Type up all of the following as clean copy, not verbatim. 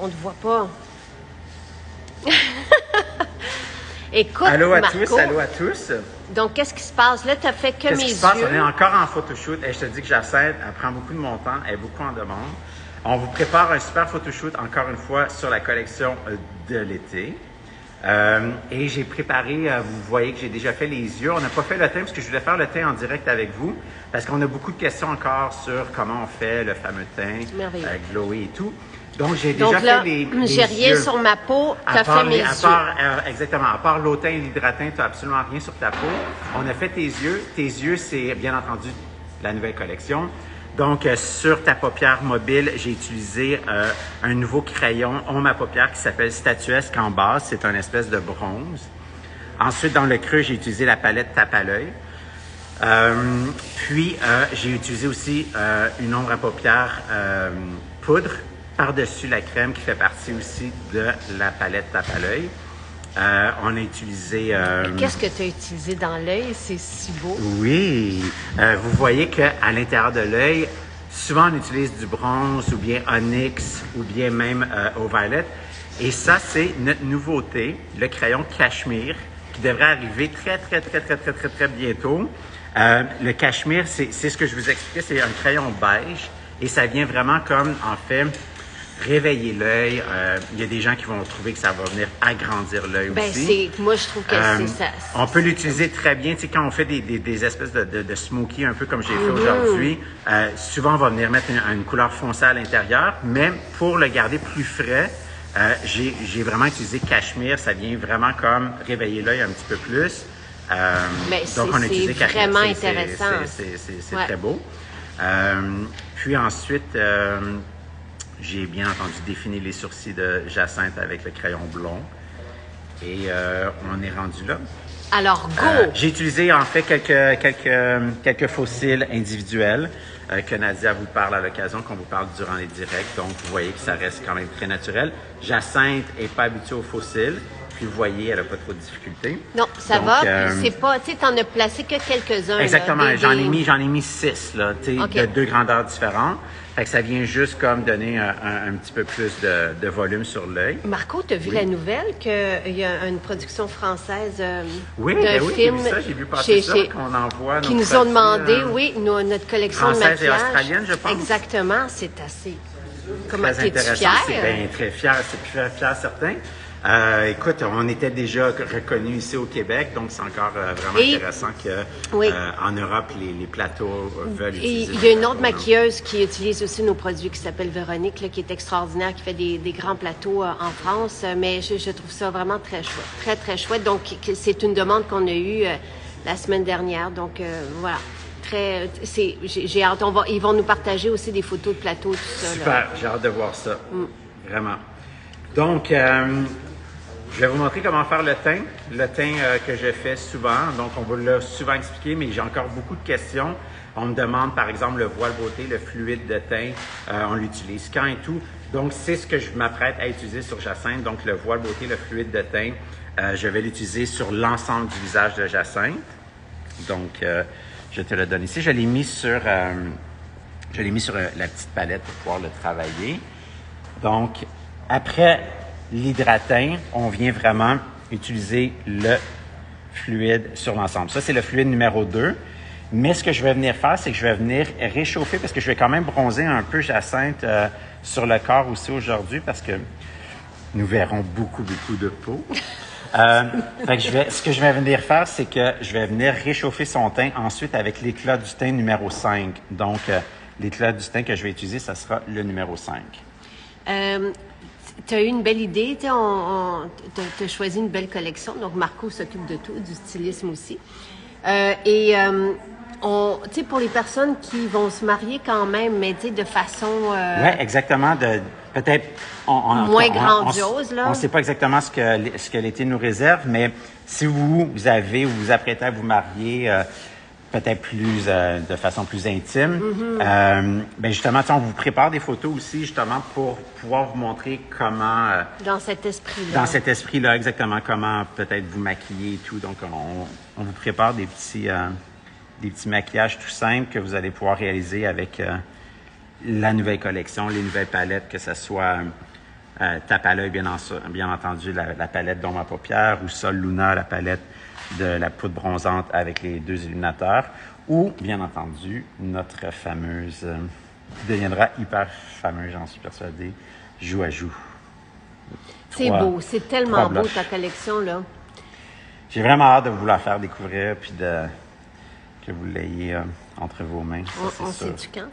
On te voit pas. Écoute, allô à Marco, tous, allô à tous. Donc, qu'est-ce qui se passe? Là, tu as fait que Qu'est-ce mes qui se passe? yeux. On est encore en photoshoot. Et je te dis que Jacinthe, elle prend beaucoup de mon temps, elle est beaucoup en demande. On vous prépare un super photoshoot, encore une fois, sur la collection de l'été. Et j'ai préparé, vous voyez que j'ai déjà fait les yeux. On n'a pas fait le teint parce que je voulais faire le teint en direct avec vous parce qu'on a beaucoup de questions encore sur comment on fait le fameux teint glowy et tout. Donc, j'ai déjà fait les j'ai rien yeux. sur ma peau, tu as fait mes yeux. Exactement. À part l'eau teint et l'hydratin, tu n'as absolument rien sur ta peau. On a fait tes yeux. Tes yeux, c'est bien entendu la nouvelle collection. Donc, sur ta paupière mobile, j'ai utilisé un nouveau crayon Homme à paupières qui s'appelle Statuesque en base. C'est un espèce de bronze. Ensuite, dans le creux, j'ai utilisé la palette Tape à l'œil. Puis, j'ai utilisé aussi une ombre à paupières poudre par-dessus la crème qui fait partie aussi de la palette Tape à l'œil. On a utilisé... Qu'est-ce que tu as utilisé dans l'œil? C'est si beau. Oui. Vous voyez qu'à l'intérieur de l'œil, souvent on utilise du bronze ou bien onyx ou bien même au violet. Et ça, c'est notre nouveauté, le crayon Cachemire, qui devrait arriver très bientôt. Le Cachemire, c'est ce que je vous expliquais, c'est un crayon beige et ça vient vraiment comme, en fait, réveiller l'œil. Il y a des gens qui vont trouver que ça va venir agrandir l'œil aussi. Moi, je trouve que c'est ça. On peut l'utiliser très bien. Tu sais, quand on fait des espèces de smoky, un peu comme j'ai fait aujourd'hui, souvent, on va venir mettre une couleur foncée à l'intérieur, mais pour le garder plus frais, j'ai vraiment utilisé Cachemire. Ça vient vraiment comme réveiller l'œil un petit peu plus. Donc, on a utilisé Cachemire. C'est vraiment intéressant. C'est très beau. Puis ensuite... j'ai bien entendu défini les sourcils de Jacinthe avec le crayon blond. Et on est rendu là. Alors, go! J'ai utilisé en fait quelques fossiles individuels que Nadia vous parle à l'occasion, qu'on vous parle durant les directs. Donc, vous voyez que ça reste quand même très naturel. Jacinthe n'est pas habituée aux fossiles. Puis, vous voyez, elle n'a pas trop de difficultés. Non, ça va. C'est pas, tu sais, t'en as placé que quelques-uns. Exactement. J'en ai mis 6, là, tu sais, de 2 grandeurs différentes. Fait que ça vient juste comme donner un petit peu plus de volume sur l'œil. Marco, tu as vu la nouvelle qu'il y a une production française d'un film? Oui, j'ai vu passer ça, qu'on envoie qui nous ont demandé, notre collection de maquillage. Française et australienne, je pense. Exactement, c'est assez... Comment t'es-tu fière? C'est bien très fier, c'est plus fier certain. Écoute, on était déjà reconnus ici au Québec, donc c'est encore vraiment intéressant qu'en Europe, les plateaux veulent utiliser. Il y a une autre maquilleuse qui utilise aussi nos produits qui s'appelle Véronique, là, qui est extraordinaire, qui fait des grands plateaux en France, mais je trouve ça vraiment très chouette, très chouette. Donc, c'est une demande qu'on a eue la semaine dernière, donc voilà. J'ai hâte. Ils vont nous partager aussi des photos de plateaux, tout ça. Super, là. J'ai hâte de voir ça, vraiment. Donc, je vais vous montrer comment faire le teint que je fais souvent. Donc, on vous l'a souvent expliqué, mais j'ai encore beaucoup de questions. On me demande, par exemple, le voile beauté, le fluide de teint, on l'utilise quand et tout. Donc, c'est ce que je m'apprête à utiliser sur Jacinthe. Donc, le voile beauté, le fluide de teint, je vais l'utiliser sur l'ensemble du visage de Jacinthe. Donc, je te le donne ici. Je l'ai mis sur la petite palette pour pouvoir le travailler. Donc, après l'hydratin, on vient vraiment utiliser le fluide sur l'ensemble. Ça, c'est le fluide numéro 2. Mais ce que je vais venir faire, c'est que je vais venir réchauffer parce que je vais quand même bronzer un peu Jacinthe sur le corps aussi aujourd'hui parce que nous verrons beaucoup de peau. Ce que je vais venir faire, c'est que je vais venir réchauffer son teint ensuite avec l'éclat du teint numéro 5. Donc, l'éclat du teint que je vais utiliser, ça sera le numéro 5. Tu as eu une belle idée, tu as choisi une belle collection, donc Marco s'occupe de tout, du stylisme aussi. Pour les personnes qui vont se marier quand même, mais de façon... Oui, exactement, peut-être... moins grandiose, là. On ne sait pas exactement ce que l'été nous réserve, mais si vous vous apprêtez à vous marier... peut-être plus de façon plus intime. Justement, on vous prépare des photos aussi, justement, pour pouvoir vous montrer comment... dans cet esprit-là. Dans cet esprit-là, exactement, comment peut-être vous maquiller et tout. Donc, on vous prépare des petits maquillages tout simples que vous allez pouvoir réaliser avec la nouvelle collection, les nouvelles palettes, que ce soit tape à l'œil, bien entendu, la palette d'ombre à paupières, ou Sol Luna, la palette de la poudre bronzante avec les 2 illuminateurs, ou, bien entendu, notre fameuse, qui deviendra hyper fameuse, j'en suis persuadé, Joue à joue. C'est beau, c'est tellement beau ta collection, là. J'ai vraiment hâte de vous la faire découvrir, puis que vous l'ayez entre vos mains. On sait-tu quand?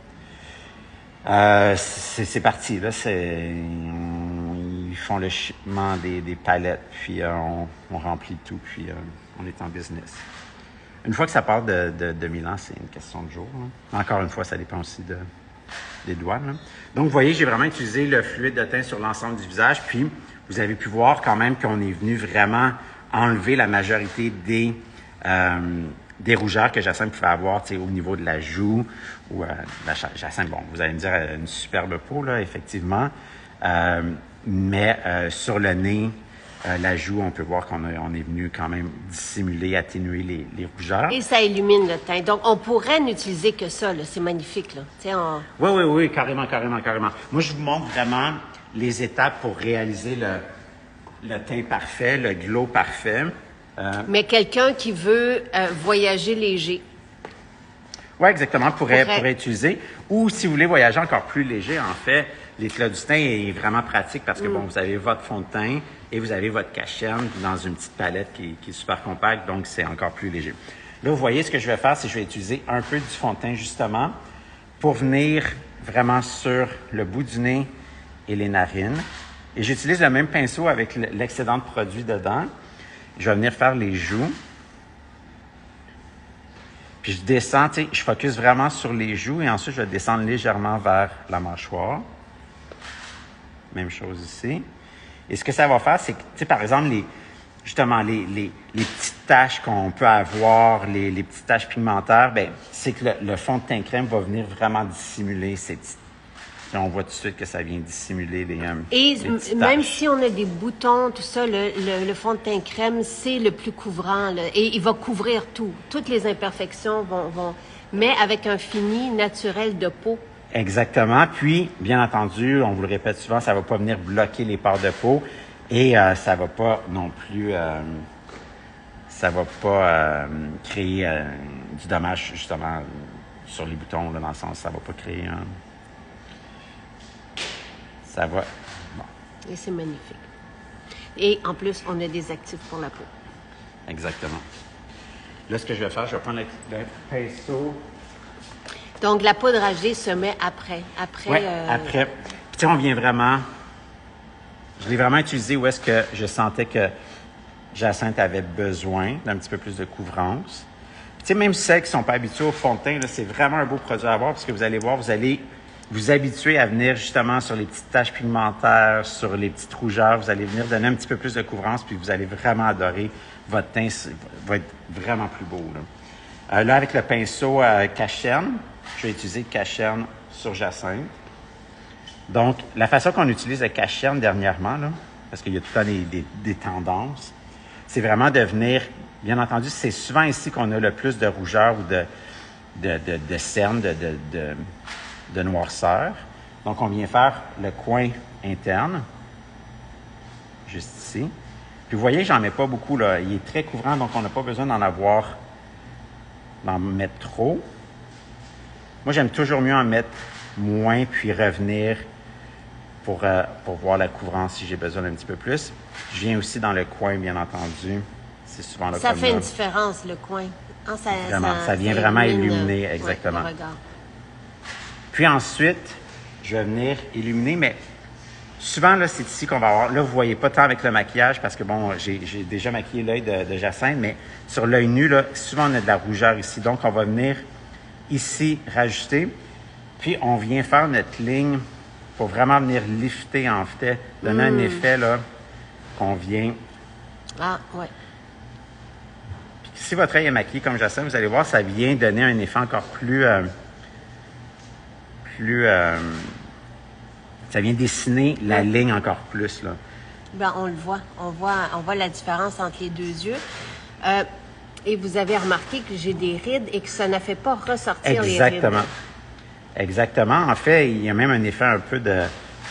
C'est parti, là. Ils font le shipment des palettes, puis on remplit tout, puis on est en business. Une fois que ça part de Milan, c'est une question de jour. Là. Encore une fois, ça dépend aussi des douanes. Là. Donc, vous voyez, j'ai vraiment utilisé le fluide de teint sur l'ensemble du visage, puis vous avez pu voir quand même qu'on est venu vraiment enlever la majorité des rougeurs que Jacinthe pouvait avoir au niveau de la joue ou Jacinthe, bon, vous allez me dire, une superbe peau, là, effectivement. Mais sur le nez, la joue, on peut voir qu'on est venu quand même dissimuler, atténuer les rougeurs. Et ça illumine le teint. Donc, on pourrait n'utiliser que ça, là. C'est magnifique, là. Oui, carrément. Moi, je vous montre vraiment les étapes pour réaliser le teint parfait, le glow parfait. Mais quelqu'un qui veut voyager léger. Oui, exactement, pourrait utiliser. Ou si vous voulez voyager encore plus léger, en fait, l'éclat du teint est vraiment pratique parce que, bon, vous avez votre fond de teint et vous avez votre cachenne dans une petite palette qui est super compacte, donc c'est encore plus léger. Là, vous voyez, ce que je vais faire, c'est que je vais utiliser un peu du fond de teint, justement, pour venir vraiment sur le bout du nez et les narines. Et j'utilise le même pinceau avec l'excédent de produit dedans. Je vais venir faire les joues. Puis je descends, je focus vraiment sur les joues et ensuite je vais descendre légèrement vers la mâchoire. Même chose ici. Et ce que ça va faire, c'est que, par exemple, les petites taches qu'on peut avoir, les petites taches pigmentaires, ben c'est que le fond de teint crème va venir vraiment dissimuler ces petites. On voit tout de suite que ça vient dissimuler les petites même taches. si on a des boutons, tout ça, le fond de teint crème, c'est le plus couvrant. Là, et il va couvrir tout. Toutes les imperfections vont... Mais avec un fini naturel de peau. Exactement. Puis, bien entendu, on vous le répète souvent, ça ne va pas venir bloquer les pores de peau et ça ne va pas non plus... ça va pas créer du dommage, justement, sur les boutons, là, dans le sens, ça ne va pas créer un... Ça va. Bon. Et c'est magnifique. Et en plus, on a des actifs pour la peau. Exactement. Là, ce que je vais faire, je vais prendre le pinceau. Donc, la poudre HD se met après. Oui, après. Puis, on vient vraiment... Je l'ai vraiment utilisé où est-ce que je sentais que Jacinthe avait besoin d'un petit peu plus de couvrance. Puis, même celles qui ne sont pas habituées au fond de teint, là, c'est vraiment un beau produit à avoir parce que vous allez voir, vous allez vous habituer à venir justement sur les petites taches pigmentaires, sur les petites rougeurs. Vous allez venir donner un petit peu plus de couvrance, puis vous allez vraiment adorer. Votre teint va être vraiment plus beau. Là, avec le pinceau cachenne, je vais utiliser le cachenne sur Jacinthe. Donc, la façon qu'on utilise le cachenne dernièrement, là, parce qu'il y a tout le temps des tendances, c'est vraiment de venir, bien entendu, c'est souvent ici qu'on a le plus de rougeur ou de cernes, de noirceur. Donc, on vient faire le coin interne, juste ici. Puis, vous voyez, j'en mets pas beaucoup, là. Il est très couvrant, donc on n'a pas besoin d'en mettre trop. Moi, j'aime toujours mieux en mettre moins, puis revenir pour voir la couvrance si j'ai besoin d'un petit peu plus. Je viens aussi dans le coin, bien entendu. C'est souvent là ça fait une différence, le coin. Ah, ça vient vraiment illuminer, exactement. Ouais, le regard. Puis ensuite, je vais venir illuminer, mais souvent, là, c'est ici qu'on va avoir... Là, vous ne voyez pas tant avec le maquillage parce que, bon, j'ai déjà maquillé l'œil de Jacinthe, mais sur l'œil nu, là, souvent, on a de la rougeur ici. Donc, on va venir ici rajouter. Puis, on vient faire notre ligne pour vraiment venir lifter, en fait, donner un effet, là, qu'on vient... Ah, ouais. Puis, si votre œil est maquillé comme Jacinthe, vous allez voir, ça vient donner un effet encore plus... ça vient dessiner la ligne encore plus, là. Ben, on le voit. On voit la différence entre les deux yeux. Et vous avez remarqué que j'ai des rides et que ça ne fait pas ressortir les rides. Exactement. En fait, il y a même un effet un peu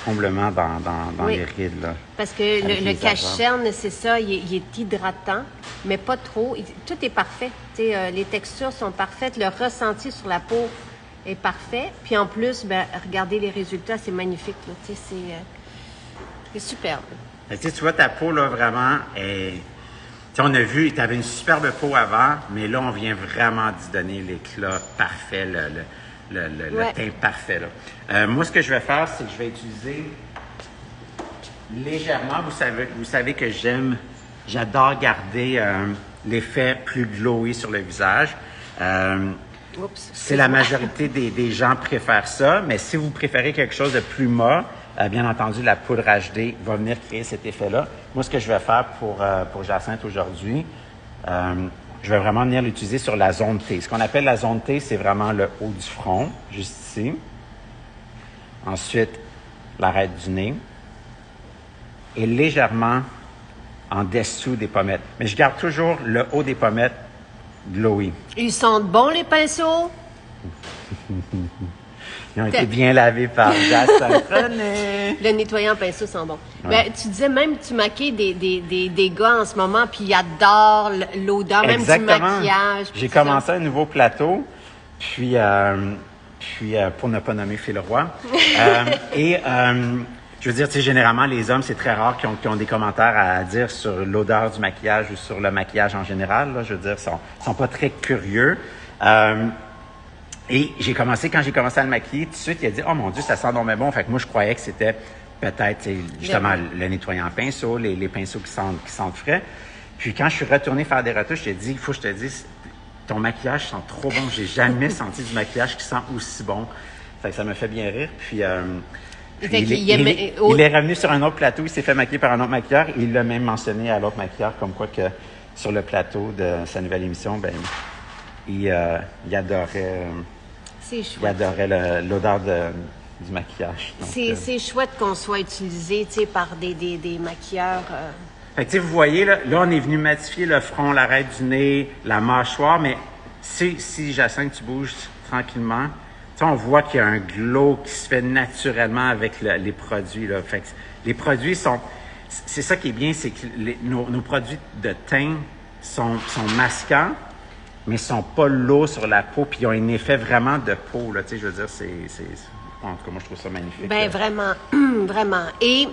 comblement dans Oui. les rides. Là, Parce que avec le les cache-cerne, c'est ça, il est hydratant, mais pas trop. Tout est parfait. Les textures sont parfaites, le ressenti sur la peau est parfait. Puis en plus, regardez les résultats, c'est magnifique. Là, c'est superbe. Mais tu vois, ta peau, là, vraiment, on a vu, tu avais une superbe peau avant, mais là, on vient vraiment d'y donner l'éclat parfait, le teint parfait. Là. Moi, ce que je vais faire, c'est que je vais utiliser légèrement, vous savez que j'adore garder l'effet plus glowy sur le visage. C'est la majorité des gens préfèrent ça, mais si vous préférez quelque chose de plus mat, bien entendu, la poudre HD va venir créer cet effet-là. Moi, ce que je vais faire pour Jacinthe aujourd'hui, je vais vraiment venir l'utiliser sur la zone T. Ce qu'on appelle la zone T, c'est vraiment le haut du front, juste ici. Ensuite, l'arête du nez. Et légèrement en dessous des pommettes. Mais je garde toujours le haut des pommettes glowy. Ils sentent bon, les pinceaux? Ils ont été bien lavés par Jacinthe René. Le nettoyant pinceau sent bon. Ouais. Tu disais même que tu maquilles des gars en ce moment, puis ils adorent l'odeur, même du maquillage. J'ai commencé un nouveau plateau, puis pour ne pas nommer Phil Roy. Je veux dire, tu sais, généralement, les hommes, c'est très rare qu'ils ont des commentaires à dire sur l'odeur du maquillage ou sur le maquillage en général. Là, je veux dire, ils sont pas très curieux. Et quand j'ai commencé à le maquiller, tout de suite, il a dit « Oh mon Dieu, ça sent donc bien bon! » Fait que moi, je croyais que c'était peut-être, justement, le nettoyant pinceau, les pinceaux qui sentent frais. Puis quand je suis retourné faire des retouches, j'ai dit « Il faut que je te dise, ton maquillage sent trop bon. J'ai jamais senti du maquillage qui sent aussi bon. » Fait que ça me fait bien rire. Puis... il est revenu sur un autre plateau, il s'est fait maquiller par un autre maquilleur et il l'a même mentionné à l'autre maquilleur comme quoi que sur le plateau de sa nouvelle émission, il adorait, il adorait l'odeur du maquillage. C'est chouette qu'on soit utilisé par des maquilleurs. Fait que, vous voyez, là, on est venu matifier le front, l'arête du nez, la mâchoire, mais si Jacinthe, tu bouges tranquillement, on voit qu'il y a un glow qui se fait naturellement avec les produits. Là. Fait que les produits sont... C'est ça qui est bien, c'est que nos produits de teint sont masquants, mais ne sont pas lourds sur la peau, puis ils ont un effet vraiment de peau. Là, je veux dire, en tout cas, moi, je trouve ça magnifique. Bien, vraiment, vraiment. Et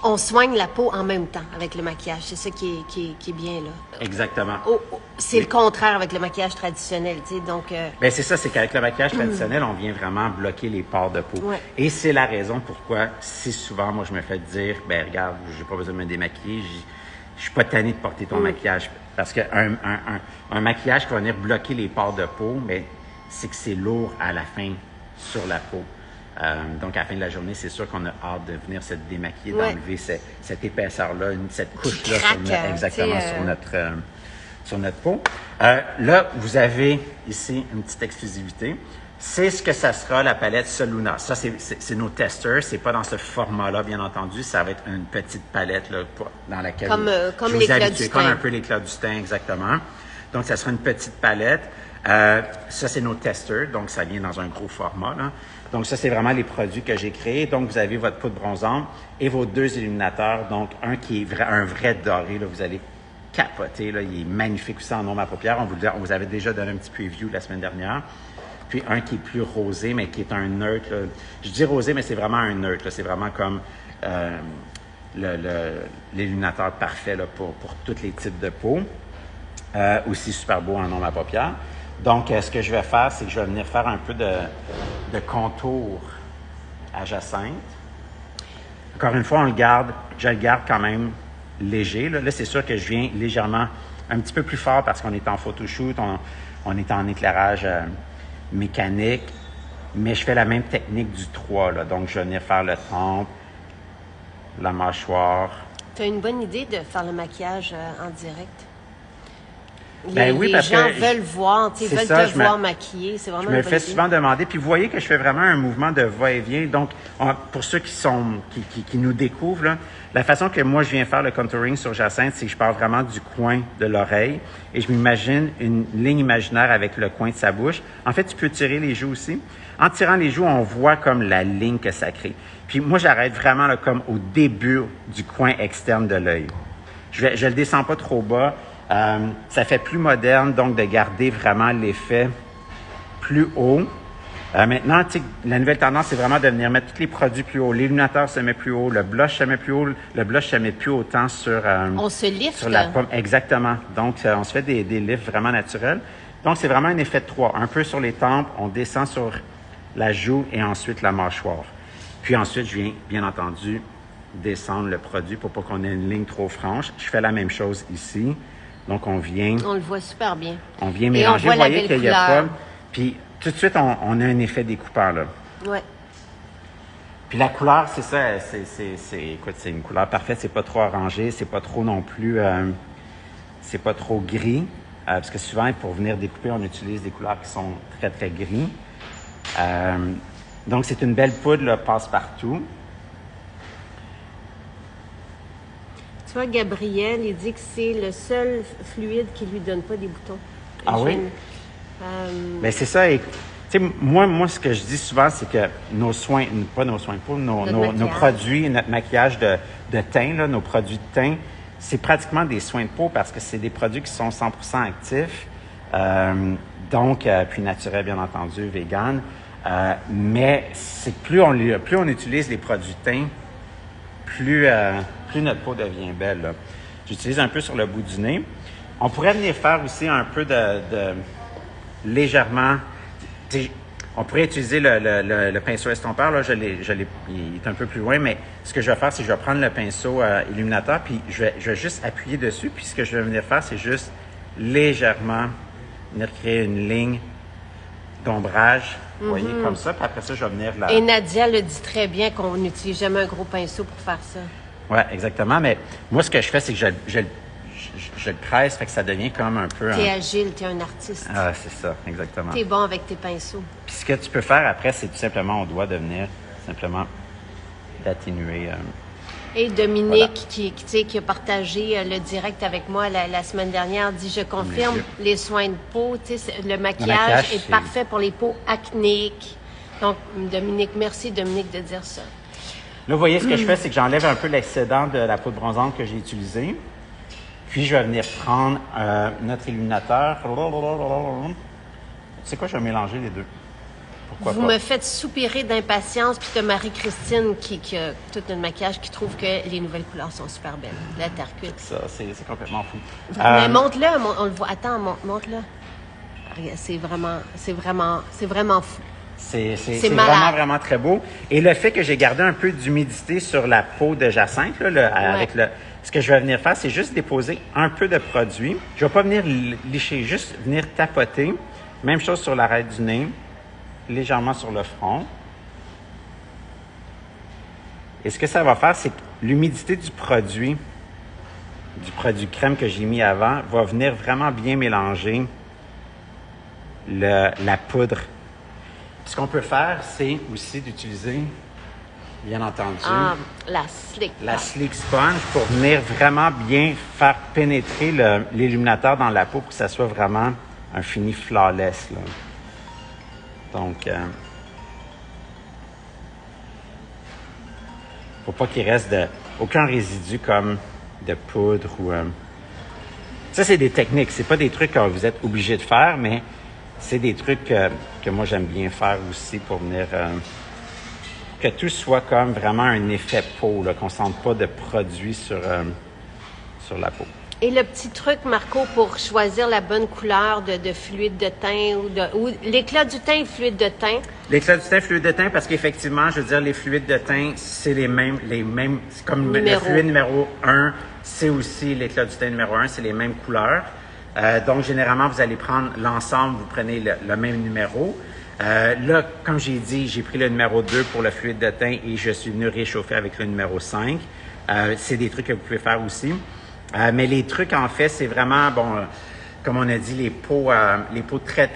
on soigne la peau en même temps avec le maquillage. C'est ça qui est bien, là. Exactement. C'est le contraire avec le maquillage traditionnel, tu sais, donc... Bien, c'est ça, c'est qu'avec le maquillage traditionnel, on vient vraiment bloquer les pores de peau. Ouais. Et c'est la raison pourquoi, si souvent, moi, je me fais dire, ben regarde, j'ai pas besoin de me démaquiller, je suis pas tanné de porter ton maquillage. Parce qu'un maquillage qui va venir bloquer les pores de peau, mais c'est que c'est lourd à la fin sur la peau. Donc, à la fin de la journée, c'est sûr qu'on a hâte de venir se démaquiller, d'enlever cette épaisseur-là, cette couche-là sur notre peau. Là, vous avez ici une petite exclusivité. C'est ce que ça sera, la palette Soluna. Ça, c'est nos testers. C'est pas dans ce format-là, bien entendu. Ça va être une petite palette là, dans laquelle comme je vous l'éclat habitue, du comme teint. un peu l'éclat du teint, exactement. Donc, ça sera une petite palette. Ça, c'est nos testers. Donc, ça vient dans un gros format. Là. Donc, ça, c'est vraiment les produits que j'ai créés. Donc, vous avez votre poudre bronzante et vos deux illuminateurs. Donc, un qui est un vrai doré. Là, vous allez capoter. Là. Il est magnifique aussi en ombre à paupières. On vous avait déjà donné un petit preview la semaine dernière. Puis un qui est plus rosé, mais qui est un neutre. Là. Je dis rosé, mais c'est vraiment un neutre. Là. C'est vraiment comme l'illuminateur parfait là, pour tous les types de peau. Aussi super beau en ombre à paupières. Donc, ce que je vais faire, c'est que je vais venir faire un peu de contour à Jacinthe. Encore une fois, je le garde quand même léger. Là, c'est sûr que je viens légèrement un petit peu plus fort parce qu'on est en photoshoot, on est en éclairage mécanique, mais je fais la même technique du 3. Là. Donc, je vais venir faire le temple, la mâchoire. Tu as une bonne idée de faire le maquillage en direct? Les gens veulent voir, ils veulent te voir maquiller. C'est vraiment je me le fais souvent demander. Puis vous voyez que je fais vraiment un mouvement de va-et-vient. Donc, pour ceux qui nous découvrent, là, la façon que moi je viens faire le contouring sur Jacinthe, c'est que je pars vraiment du coin de l'oreille et je m'imagine une ligne imaginaire avec le coin de sa bouche. En fait, tu peux tirer les joues aussi. En tirant les joues, on voit comme la ligne que ça crée. Puis moi, j'arrête vraiment là, comme au début du coin externe de l'œil. Je le descends pas trop bas. Ça fait plus moderne, donc de garder vraiment l'effet plus haut. Maintenant, la nouvelle tendance, c'est vraiment de venir mettre tous les produits plus haut. L'illuminateur se met plus haut, le blush se met plus haut, le blush se met plus autant sur, on se lift, sur la pomme. Exactement. Donc, on se fait des lifts vraiment naturels. Donc, c'est vraiment un effet de 3. Un peu sur les tempes, on descend sur la joue et ensuite la mâchoire. Puis ensuite, je viens, bien entendu, descendre le produit pour pas qu'on ait une ligne trop franche. Je fais la même chose ici. Donc, on vient... On le voit super bien. On vient mélanger. Vous voyez qu'il n'y a pas... Puis, tout de suite, on a un effet découpant, là. Oui. Puis la couleur, c'est ça, écoute, c'est une couleur parfaite. C'est pas trop orangé, c'est pas trop non plus... c'est pas trop gris. Parce que souvent, pour venir découper, on utilise des couleurs qui sont très, très gris. Donc, c'est une belle poudre, là, passe-partout. Tu vois, Gabriel, il dit que c'est le seul fluide qui lui donne pas des boutons. Ah oui? Bien, c'est ça. Et, moi, ce que je dis souvent, c'est que nos soins, pas nos soins de peau, nos produits, notre maquillage de teint, là, nos produits de teint, c'est pratiquement des soins de peau parce que c'est des produits qui sont 100% actifs. Donc, puis naturels, bien entendu, vegan. Mais c'est plus on utilise les produits de teint, plus notre peau devient belle. Là. J'utilise un peu sur le bout du nez. On pourrait venir faire aussi un peu de légèrement... On pourrait utiliser le pinceau estompeur. Là, il est un peu plus loin, mais ce que je vais faire, c'est que je vais prendre le pinceau illuminateur, puis je vais juste appuyer dessus. Puis ce que je vais venir faire, c'est juste légèrement venir créer une ligne d'ombrage. Vous voyez, comme ça. Puis après ça, je vais venir là. Et Nadia le dit très bien qu'on n'utilise jamais un gros pinceau pour faire ça. Oui, exactement. Mais moi, ce que je fais, c'est que je le presse, fait que ça devient comme un peu... T'es agile, t'es un artiste. Ah, c'est ça, exactement. T'es bon avec tes pinceaux. Puis ce que tu peux faire après, c'est tout simplement, on doit devenir simplement d'atténuer... Et Dominique, voilà. qui a partagé le direct avec moi la semaine dernière, dit « Je confirme, les soins de peau, le maquillage est parfait pour les peaux acnéiques. » Donc, Dominique, merci Dominique de dire ça. Là, vous voyez, ce que je fais, c'est que j'enlève un peu l'excédent de la poudre bronzante que j'ai utilisée. Puis, je vais venir prendre notre illuminateur. C'est quoi, je vais mélanger les deux. Pourquoi Vous me faites soupirer d'impatience, puis de Marie-Christine qui a tout notre maquillage, qui trouve que les nouvelles couleurs sont super belles. La terre cuite. Ça, c'est complètement fou. Mais montre-le, on le voit. Attends, montre-le. C'est vraiment fou. C'est vraiment, vraiment très beau. Et le fait que j'ai gardé un peu d'humidité sur la peau de Jacinthe, là, avec ce que je vais venir faire, c'est juste déposer un peu de produit. Je ne vais pas venir licher, juste venir tapoter. Même chose sur l'arête du nez, légèrement sur le front. Et ce que ça va faire, c'est que l'humidité du produit crème que j'ai mis avant, va venir vraiment bien mélanger la poudre. Ce qu'on peut faire, c'est aussi d'utiliser, bien entendu, la Sleek Sponge pour venir vraiment bien faire pénétrer l'illuminateur dans la peau pour que ça soit vraiment un fini flawless. Là. Donc, faut pas qu'il reste aucun résidu comme de poudre ou... Ça, c'est des techniques. C'est pas des trucs que vous êtes obligé de faire, mais c'est des trucs que moi, j'aime bien faire aussi pour venir... que tout soit comme vraiment un effet peau, là, qu'on ne sente pas de produit sur la peau. Et le petit truc, Marco, pour choisir la bonne couleur de fluide de teint ou l'éclat du teint et fluide de teint? L'éclat du teint et fluide de teint, parce qu'effectivement, je veux dire, les fluides de teint, c'est les mêmes, c'est comme le fluide numéro 1, c'est aussi l'éclat du teint numéro 1, c'est les mêmes couleurs. Donc, généralement, vous allez prendre l'ensemble, vous prenez le même numéro. Là, comme j'ai dit, j'ai pris le numéro 2 pour le fluide de teint et je suis venu réchauffer avec le numéro 5. C'est des trucs que vous pouvez faire aussi. Mais les trucs, en fait, c'est vraiment, comme on a dit, les peaux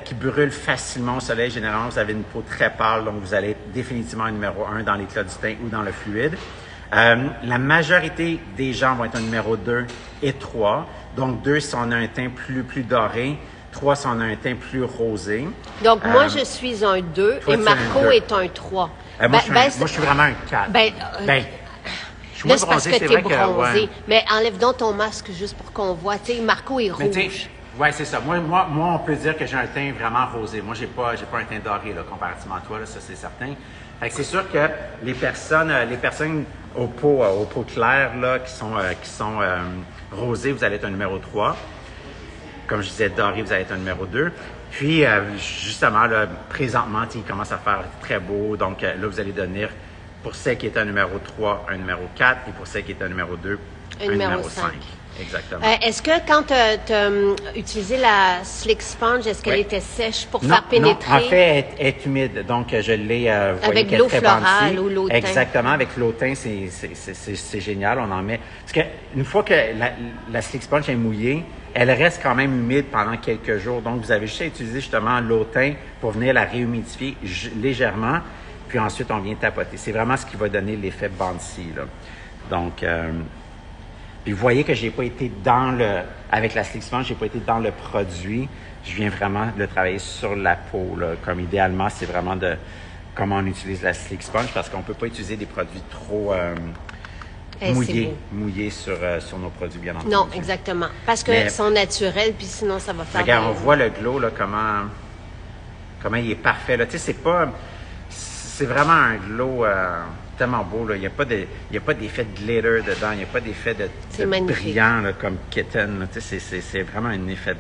qui brûlent facilement au soleil, généralement, vous avez une peau très pâle, donc vous allez être définitivement un numéro 1 dans l'éclat du teint ou dans le fluide. La majorité des gens vont être un numéro 2 et 3. Donc, 2 si on a un teint plus doré, 3 si on a un teint plus rosé. Donc, moi, je suis un 2 et Marco est un 3. Moi, je suis vraiment un 4. Je suis là, c'est parce bronzé, que t'es bronzé. Mais enlève donc ton masque juste pour qu'on voit. Tu sais, Marco est rouge. Oui, c'est ça. Moi, on peut dire que j'ai un teint vraiment rosé. Moi, j'ai pas un teint doré, là, comparativement à toi, là, ça, c'est certain. Fait que c'est sûr que les personnes aux peaux claires, là, qui sont rosées, vous allez être un numéro 3. Comme je disais, doré, vous allez être un numéro 2. Puis, justement, là, présentement, il commence à faire très beau. Donc, là, vous allez devenir, pour celle qui est un numéro 3, un numéro 4. Et pour celle qui est un numéro 2, un numéro 5. Exactement. Est-ce que quand tu as utilisé la Slick Sponge, est-ce qu'elle était sèche pour faire pénétrer? Non, en fait, elle est humide. Donc, je l'ai... avec l'eau florale ou l'eau de thym. Exactement. Avec l'eau de thym, c'est génial. On en met... Parce qu'une fois que la Slick Sponge est mouillée, elle reste quand même humide pendant quelques jours. Donc, vous avez juste à utiliser justement l'eau de thym pour venir la réhumidifier légèrement. Puis ensuite, on vient tapoter. C'est vraiment ce qui va donner l'effet bouncy, là. Donc... Puis vous voyez que j'ai pas été avec la Slick Sponge, j'ai pas été dans le produit. Je viens vraiment de le travailler sur la peau, là. Comme idéalement, c'est vraiment comment on utilise la Slick Sponge parce qu'on peut pas utiliser des produits trop mouillés sur nos produits, bien entendu. Non, exactement. Parce que sont naturels, puis sinon, ça va faire... Regarde, on voit le glow, là, comment il est parfait, là. Tu sais, c'est vraiment un glow... tellement beau, là. Il n'y a pas d'effet de glitter dedans. Il n'y a pas d'effet de brillant, là, comme kitten, là. Tu sais, c'est vraiment un effet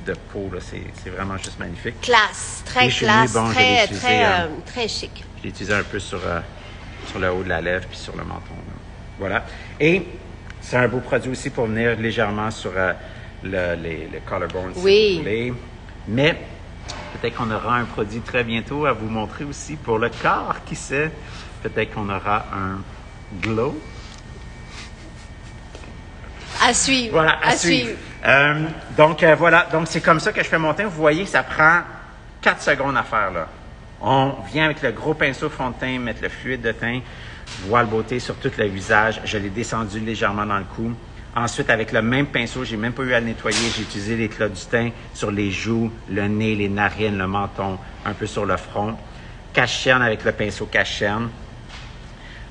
de peau, là. C'est vraiment juste magnifique. Classe, très classe, très chic. Je l'ai utilisé un peu sur le haut de la lèvre puis sur le menton, là. Voilà. Et c'est un beau produit aussi pour venir légèrement sur les collarbones, si vous voulez. Mais peut-être qu'on aura un produit très bientôt à vous montrer aussi pour le corps, qui sait. Peut-être qu'on aura un glow. À suivre. Voilà, à suivre. Donc, voilà. Donc, c'est comme ça que je fais mon teint. Vous voyez, ça prend 4 secondes à faire, là. On vient avec le gros pinceau fond de teint, mettre le fluide de teint, voile beauté sur tout le visage. Je l'ai descendu légèrement dans le cou. Ensuite, avec le même pinceau, j'ai même pas eu à le nettoyer. J'ai utilisé l'éclat du teint sur les joues, le nez, les narines, le menton, un peu sur le front. Cache-cerne avec le pinceau cache-cerne.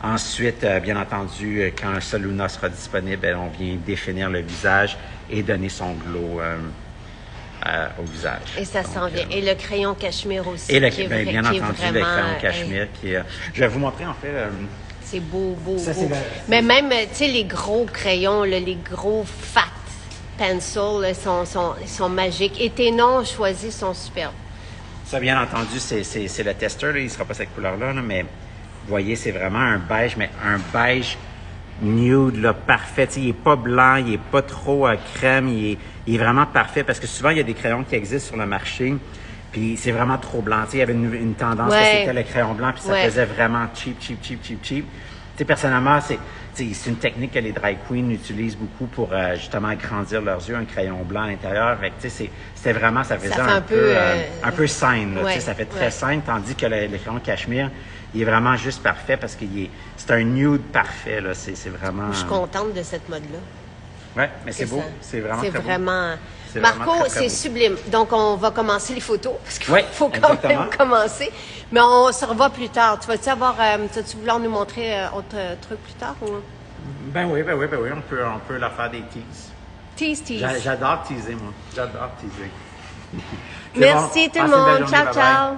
Ensuite, bien entendu, quand Soluna sera disponible, on vient définir le visage et donner son glow au visage. Et ça s'en vient. Et le crayon cachemire aussi. Et bien entendu, le crayon cachemire qui est... Je vais vous montrer, en fait... c'est beau. Mais même, tu sais, les gros crayons, là, les gros fat pencils, là, sont magiques. Et tes noms choisis sont superbes. Ça, bien entendu, c'est le tester, là. Il ne sera pas cette couleur-là, mais... Vous voyez, c'est vraiment un beige, mais un beige nude, là, parfait. T'sais, il n'est pas blanc, il n'est pas trop crème, il est vraiment parfait parce que souvent, il y a des crayons qui existent sur le marché, puis c'est vraiment trop blanc. T'sais, il y avait une tendance que c'était le crayon blanc, puis ça faisait vraiment cheap. T'sais, personnellement, c'est une technique que les drag queens utilisent beaucoup pour justement agrandir leurs yeux, un crayon blanc à l'intérieur. C'était vraiment, ça faisait un peu scène. Ça fait très scène, tandis que le crayon cachemire, il est vraiment juste parfait parce que c'est un nude parfait. Là. C'est vraiment... Je suis contente de cette mode-là. Oui, mais c'est beau. C'est vraiment très beau. Marco, c'est sublime. Donc, on va commencer les photos parce qu'il faut quand même commencer. Mais on se revoit plus tard. Tu vas-tu vouloir nous montrer autre truc plus tard? Ou... Ben oui. On peut leur faire des teases. Tease. J'adore teaser, moi. J'adore teaser. Merci tout le monde. Ciao.